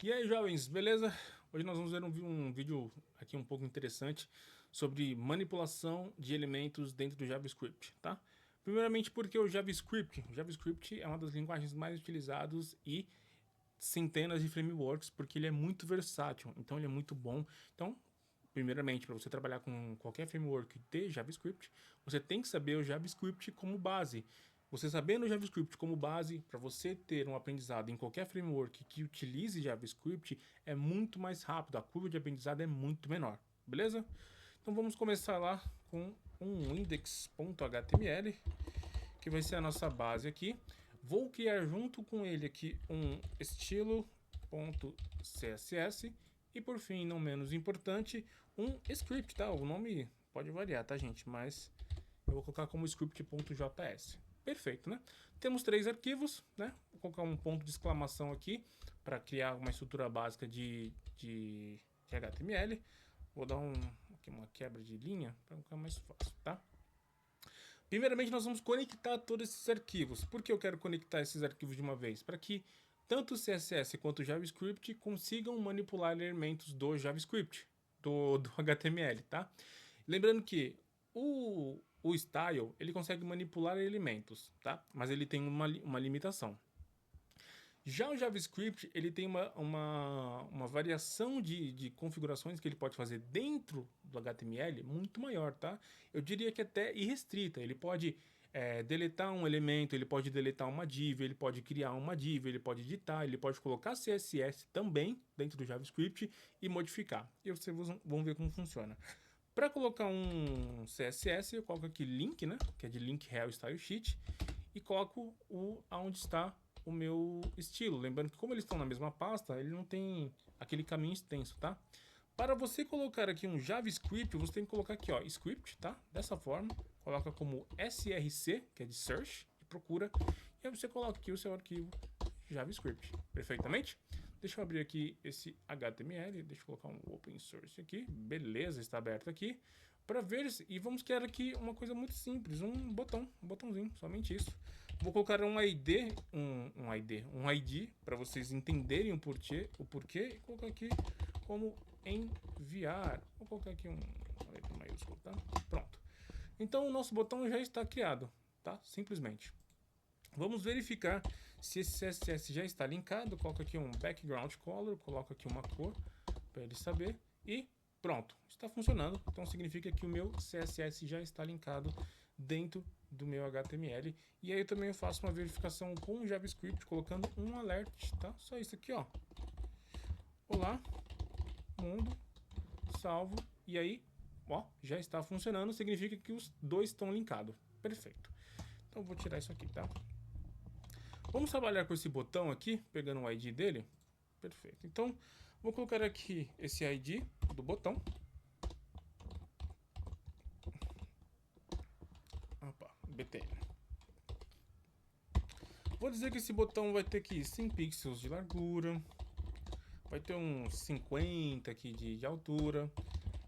E aí, jovens, beleza? Hoje nós vamos ver um vídeo aqui um pouco interessante sobre manipulação de elementos dentro do JavaScript, tá? Primeiramente porque o JavaScript é uma das linguagens mais utilizadas e centenas de frameworks, porque ele é muito versátil, então ele é muito bom. Então, primeiramente, para você trabalhar com qualquer framework de JavaScript, você tem que saber o JavaScript como base. Você sabendo o JavaScript como base, para você ter um aprendizado em qualquer framework que utilize JavaScript, é muito mais rápido, a curva de aprendizado é muito menor, beleza? Então vamos começar lá com um index.html, que vai ser a nossa base aqui. Vou criar junto com ele aqui um estilo.css e por fim, não menos importante, um script, tá? O nome pode variar, tá, gente? Mas eu vou colocar como script.js. Perfeito, né? Temos três arquivos, né? Vou colocar um ponto de exclamação aqui para criar uma estrutura básica de HTML. Vou dar aqui uma quebra de linha para ficar mais fácil, tá? Primeiramente, nós vamos conectar todos esses arquivos. Por que eu quero conectar esses arquivos de uma vez? Para que tanto o CSS quanto o JavaScript consigam manipular elementos do JavaScript, do HTML, tá? Lembrando que o style, ele consegue manipular elementos, tá? Mas ele tem uma limitação. Já o JavaScript, ele tem uma variação de configurações que ele pode fazer dentro do HTML muito maior, tá? Eu diria que até irrestrita. Ele pode deletar um elemento, ele pode deletar uma div, ele pode criar uma div, ele pode editar, ele pode colocar CSS também dentro do JavaScript e modificar. E vocês vão ver como funciona. Para colocar um CSS, eu coloco aqui link, né? Que é de link rel style sheet, e coloco aonde está o meu estilo. Lembrando que como eles estão na mesma pasta, ele não tem aquele caminho extenso, tá? Para você colocar aqui um JavaScript, você tem que colocar aqui, ó, script, tá? Dessa forma, coloca como src, que é de search, e procura, e aí você coloca aqui o seu arquivo JavaScript, perfeitamente? Deixa eu abrir aqui esse HTML, deixa eu colocar um open source aqui, beleza, está aberto aqui, para ver, e vamos criar aqui uma coisa muito simples, um botãozinho, somente isso. Vou colocar um ID para vocês entenderem o porquê, e colocar aqui como enviar. Vou colocar aqui uma letra maiúscula, tá? Pronto. Então o nosso botão já está criado, tá? Simplesmente. Vamos verificar se esse CSS já está linkado. Coloco aqui um background color, coloco aqui uma cor para ele saber e pronto, está funcionando. Então significa que o meu CSS já está linkado dentro do meu HTML. E aí eu também faço uma verificação com o JavaScript, colocando um alert, tá? Só isso aqui, ó. Olá, mundo, salvo. E aí, ó, já está funcionando. Significa que os dois estão linkados. Perfeito. Então eu vou tirar isso aqui, tá? Vamos trabalhar com esse botão aqui, pegando o ID dele. Perfeito. Então, vou colocar aqui esse ID do botão. Opa, BTN. Vou dizer que esse botão vai ter aqui 100 pixels de largura. Vai ter uns 50 aqui de altura.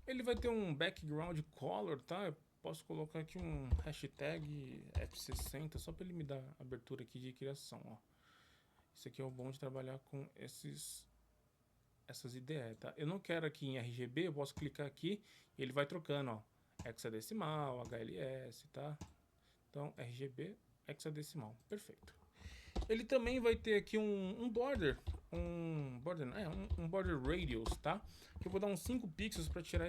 Ele vai ter um background color, tá? Eu posso colocar aqui um hashtag F60 só para ele me dar abertura aqui de criação, ó. Isso aqui é o bom de trabalhar com essas IDE, tá? Eu não quero aqui em RGB, eu posso clicar aqui e ele vai trocando, ó. Hexadecimal, HLS, tá? Então, RGB, hexadecimal, perfeito. Ele também vai ter aqui um border radius, tá? Que eu vou dar uns 5 pixels para tirar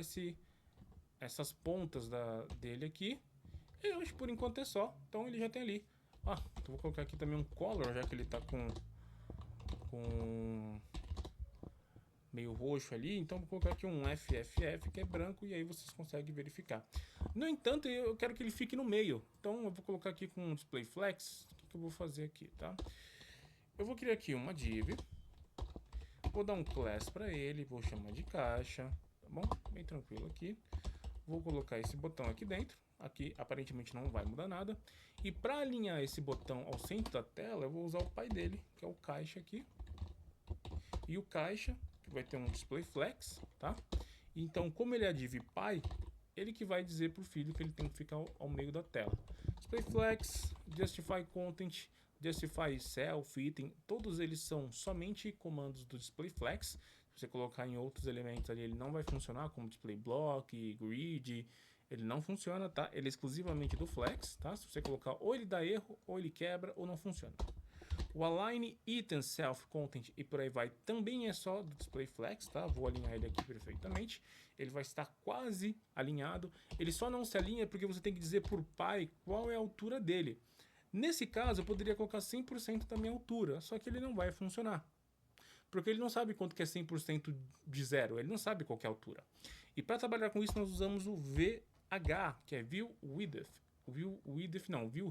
essas pontas dele aqui. E eu acho que por enquanto é só. Então ele já tem ali. Ah, então vou colocar aqui também um color, já que ele tá com meio roxo ali, então vou colocar aqui um FFF, que é branco, e aí vocês conseguem verificar. No entanto, eu quero que ele fique no meio, então eu vou colocar aqui com um display flex. O que eu vou fazer aqui, tá? Eu vou criar aqui uma div, vou dar um class para ele, vou chamar de caixa, tá bom? Bem tranquilo aqui. Vou colocar esse botão aqui dentro. Aqui aparentemente não vai mudar nada. E para alinhar esse botão ao centro da tela, eu vou usar o pai dele, que é o caixa aqui. E o caixa, que vai ter um display flex, tá? Então, como ele é div pai, ele que vai dizer para o filho que ele tem que ficar ao meio da tela. Display flex, justify content, Justify, Self, Item, todos eles são somente comandos do DisplayFlex. Se você colocar em outros elementos ali, ele não vai funcionar, como Display Block, Grid, ele não funciona, tá? Ele é exclusivamente do Flex, tá? Se você colocar, ou ele dá erro, ou ele quebra, ou não funciona. O Align, Item, Self, Content e por aí vai também é só do DisplayFlex, tá? Vou alinhar ele aqui perfeitamente. Ele vai estar quase alinhado. Ele só não se alinha porque você tem que dizer por pai qual é a altura dele. Nesse caso, eu poderia colocar 100% da minha altura, só que ele não vai funcionar. Porque ele não sabe quanto que é 100% de zero, ele não sabe qual que é a altura. E para trabalhar com isso, nós usamos o VH, que é View Width. View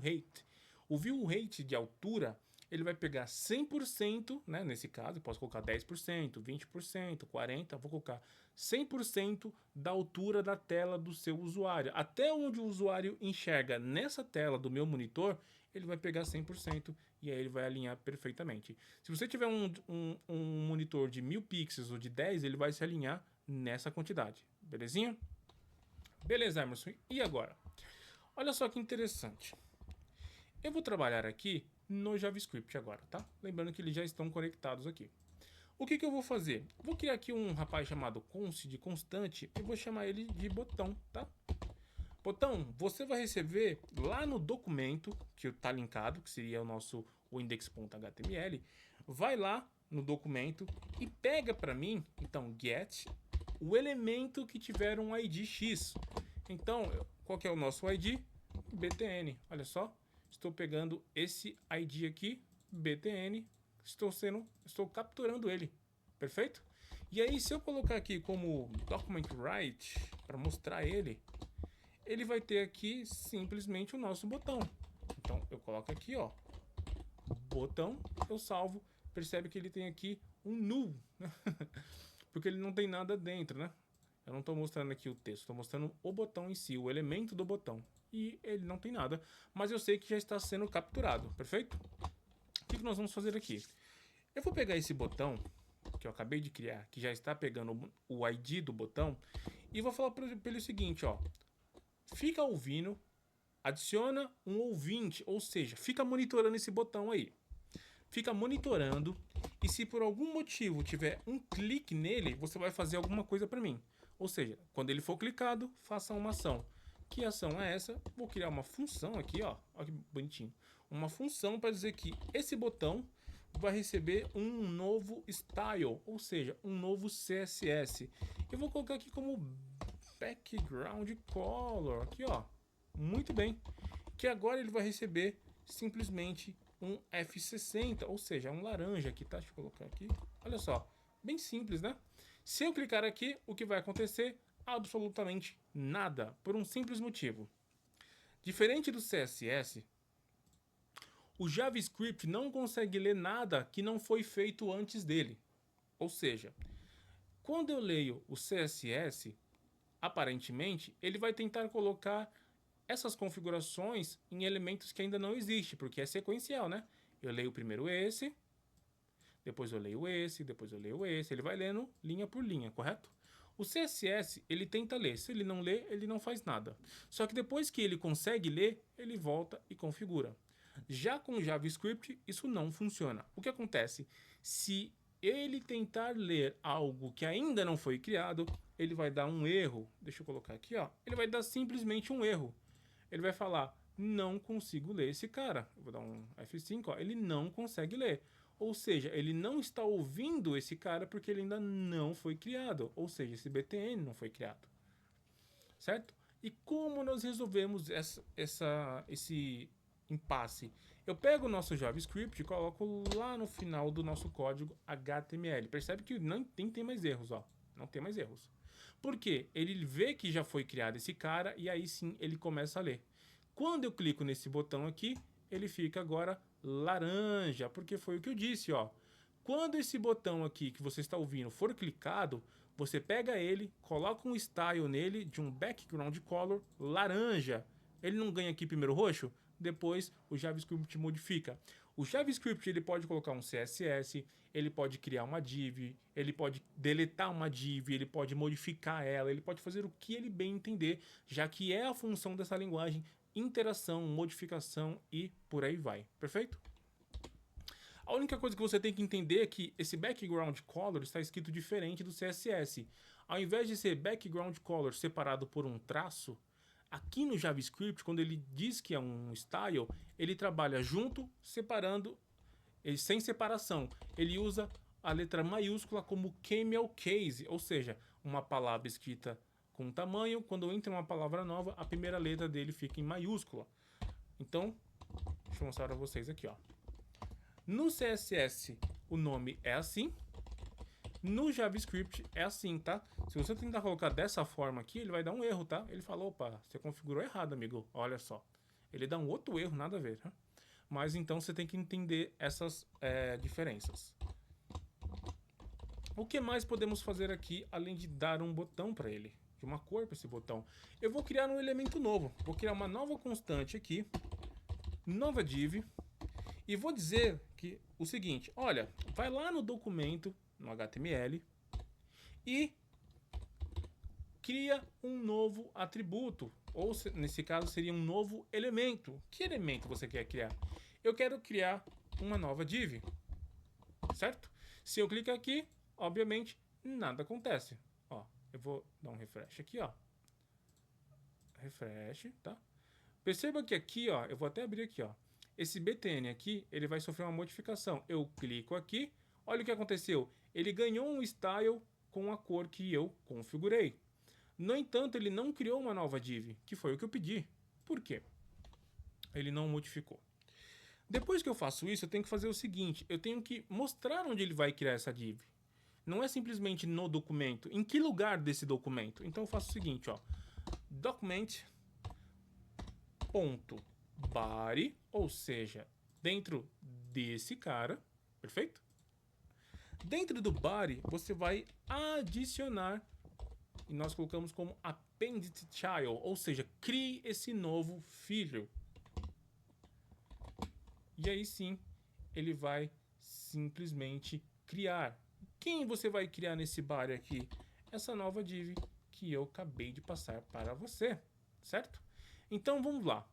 Height. O View Height de altura, ele vai pegar 100%, né, nesse caso, eu posso colocar 10%, 20%, 40%, vou colocar 100% da altura da tela do seu usuário. Até onde o usuário enxerga nessa tela do meu monitor, ele vai pegar 100% e aí ele vai alinhar perfeitamente. Se você tiver um monitor de 1000 pixels ou de 10, ele vai se alinhar nessa quantidade. Belezinha? Beleza, Emerson. E agora? Olha só que interessante. Eu vou trabalhar aqui no JavaScript agora, tá? Lembrando que eles já estão conectados aqui. O que eu vou fazer? Vou criar aqui um rapaz chamado const de constante e vou chamar ele de botão, tá? Botão, você vai receber lá no documento que está linkado, que seria o index.html, vai lá no documento e pega para mim, então, get, o elemento que tiver um ID X. Então, qual que é o nosso ID? BTN, olha só. Estou pegando esse ID aqui, BTN, estou capturando ele, perfeito? E aí, se eu colocar aqui como document write, para mostrar ele vai ter aqui simplesmente o nosso botão. Então, eu coloco aqui, ó, botão, eu salvo, percebe que ele tem aqui um null, né? Porque ele não tem nada dentro, né? Eu não estou mostrando aqui o texto, estou mostrando o botão em si, o elemento do botão. E ele não tem nada, mas eu sei que já está sendo capturado, perfeito? O que nós vamos fazer aqui? Eu vou pegar esse botão que eu acabei de criar, que já está pegando o ID do botão, e vou falar para ele o seguinte, ó. Fica ouvindo, adiciona um ouvinte, ou seja, fica monitorando esse botão aí. Fica monitorando e se por algum motivo tiver um clique nele, você vai fazer alguma coisa para mim. Ou seja, quando ele for clicado, faça uma ação. Que ação é essa? Vou criar uma função aqui, ó. Olha que bonitinho. Uma função para dizer que esse botão vai receber um novo style, ou seja, um novo CSS. Eu vou colocar aqui como background color, aqui ó, muito bem, que agora ele vai receber simplesmente um F60, ou seja, um laranja aqui, tá? Deixa eu colocar aqui, olha só, bem simples, né? Se eu clicar aqui, o que vai acontecer? Absolutamente nada, por um simples motivo. Diferente do CSS, o JavaScript não consegue ler nada que não foi feito antes dele. Ou seja, quando eu leio o CSS, aparentemente, ele vai tentar colocar essas configurações em elementos que ainda não existem, porque é sequencial, né? Eu leio primeiro esse, depois eu leio esse, depois eu leio esse. Ele vai lendo linha por linha, correto? O CSS, ele tenta ler. Se ele não lê, ele não faz nada. Só que depois que ele consegue ler, ele volta e configura. Já com o JavaScript, isso não funciona. O que acontece? Se ele tentar ler algo que ainda não foi criado, ele vai dar um erro. Deixa eu colocar aqui, ó. Ele vai dar simplesmente um erro. Ele vai falar, não consigo ler esse cara. Eu vou dar um F5, ó. Ele não consegue ler. Ou seja, ele não está ouvindo esse cara porque ele ainda não foi criado. Ou seja, esse BTN não foi criado. Certo? E como nós resolvemos esse impasse? Eu pego o nosso JavaScript e coloco lá no final do nosso código HTML. Percebe que nem tem mais erros, ó. Não tem mais erros. Por quê? Ele vê que já foi criado esse cara e aí sim ele começa a ler. Quando eu clico nesse botão aqui, ele fica agora laranja, porque foi o que eu disse, ó. Quando esse botão aqui que você está ouvindo for clicado, você pega ele, coloca um style nele de um background color laranja. Ele não ganha aqui primeiro roxo? Depois o JavaScript modifica. O JavaScript ele pode colocar um CSS, ele pode criar uma div, ele pode deletar uma div, ele pode modificar ela, ele pode fazer o que ele bem entender, já que é a função dessa linguagem, interação, modificação e por aí vai. Perfeito? A única coisa que você tem que entender é que esse background color está escrito diferente do CSS. Ao invés de ser background color separado por um traço, aqui no JavaScript, quando ele diz que é um style, ele trabalha junto, separando, sem separação. Ele usa a letra maiúscula como camel case, ou seja, uma palavra escrita com tamanho, quando entra uma palavra nova, a primeira letra dele fica em maiúscula. Então, deixa eu mostrar para vocês aqui, ó. No CSS o nome é assim, no JavaScript é assim, tá? Se você tentar colocar dessa forma aqui, ele vai dar um erro, tá? Ele falou, opa, você configurou errado, amigo. Olha só. Ele dá um outro erro, nada a ver, tá? Mas então você tem que entender essas diferenças. O que mais podemos fazer aqui, além de dar um botão para ele? De uma cor para esse botão. Eu vou criar um elemento novo. Vou criar uma nova constante aqui. Nova div. E vou dizer que o seguinte, olha, vai lá no documento, no HTML, e cria um novo atributo. Ou nesse caso seria um novo elemento. Que elemento você quer criar? Eu quero criar uma nova div. Certo? Se eu clicar aqui, obviamente, nada acontece. Ó, eu vou dar um refresh aqui, ó. Refresh, tá? Perceba que aqui, ó, eu vou até abrir aqui, ó. Esse btn aqui, ele vai sofrer uma modificação. Eu clico aqui, olha o que aconteceu. Ele ganhou um style com a cor que eu configurei. No entanto, ele não criou uma nova div, que foi o que eu pedi. Por quê? Ele não modificou. Depois que eu faço isso, eu tenho que fazer o seguinte. Eu tenho que mostrar onde ele vai criar essa div. Não é simplesmente no documento. Em que lugar desse documento? Então eu faço o seguinte, ó. Document.body, ou seja, dentro desse cara, perfeito? Dentro do body, você vai adicionar, e nós colocamos como appended child, ou seja, crie esse novo filho. E aí sim, ele vai simplesmente criar. Quem você vai criar nesse body aqui? Essa nova div que eu acabei de passar para você, certo? Então vamos lá.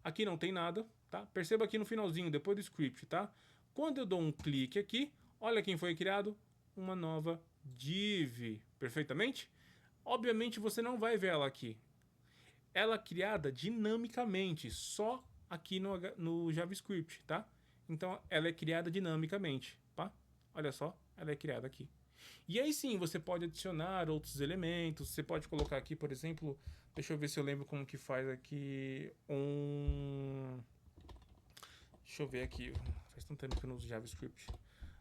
Aqui não tem nada, tá? Perceba aqui no finalzinho, depois do script, tá? Quando eu dou um clique aqui, olha quem foi criado, uma nova div, perfeitamente? Obviamente você não vai ver ela aqui. Ela é criada dinamicamente, só aqui no JavaScript, tá? Então ela é criada dinamicamente, tá? Olha só, ela é criada aqui. E aí sim, você pode adicionar outros elementos, você pode colocar aqui, por exemplo, deixa eu ver se eu lembro como que faz aqui deixa eu ver aqui, faz tanto tempo que eu não uso JavaScript.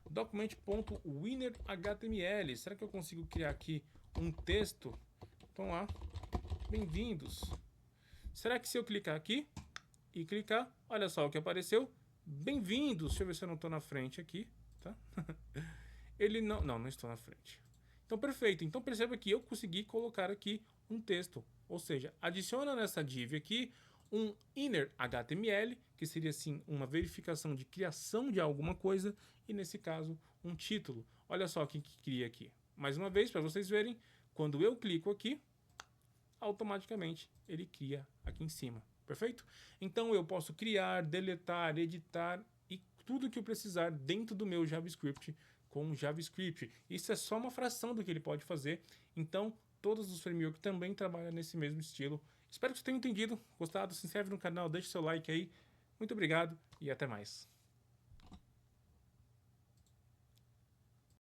Document.winnerhtml, será que eu consigo criar aqui um texto? Então lá, bem-vindos. Será que se eu clicar aqui e clicar, olha só o que apareceu, bem-vindos, deixa eu ver se eu não estou na frente aqui, tá? Ele não estou na frente. Então, perfeito. Então, perceba que eu consegui colocar aqui um texto. Ou seja, adiciona nessa div aqui um inner HTML, que seria assim uma verificação de criação de alguma coisa, e nesse caso, um título. Olha só quem que cria aqui. Mais uma vez, para vocês verem, quando eu clico aqui, automaticamente ele cria aqui em cima. Perfeito? Então, eu posso criar, deletar, editar e tudo que eu precisar dentro do meu JavaScript com JavaScript. Isso é só uma fração do que ele pode fazer. Então, todos os frameworks também trabalham nesse mesmo estilo. Espero que vocês tenham entendido, gostado. Se inscreve no canal, deixa seu like aí. Muito obrigado e até mais.